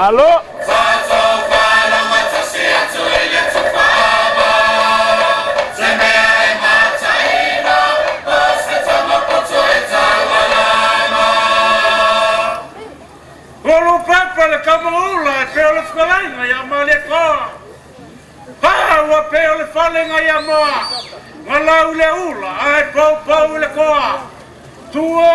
Alo. Olo papa le kamaula e peo le whalainga ia ma le koa. Ua peo le whalenga ia moa. Ngā lau le ula ai pau pau le koa. Tua!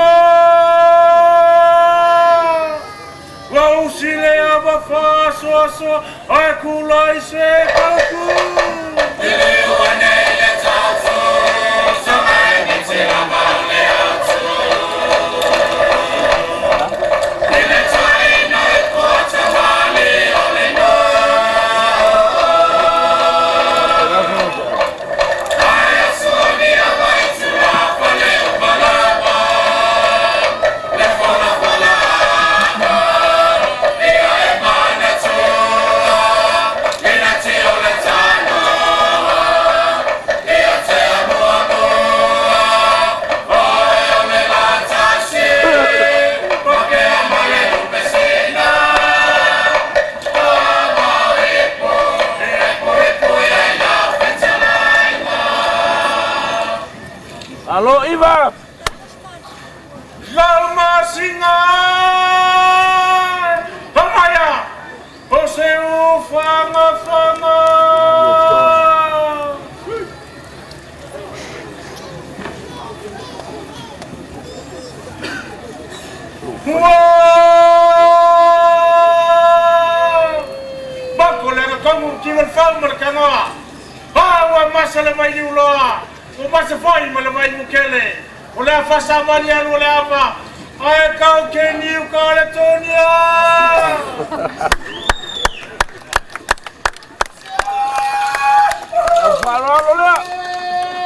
Wa usi le ava wha soa soa ai kula i se kauku. Tili ua nei le tautu, sa mai ni te rama le atu. Alo Iva. Lama singa. Pamaya. Ose ufanga fanga. Bako lenga kamu kiwal fang merkanga. Hawa masala mai diuloa. O masa foi ma le mai mukele o le fasa mali anu le apa ai kau ke niu ka le tonia Falo le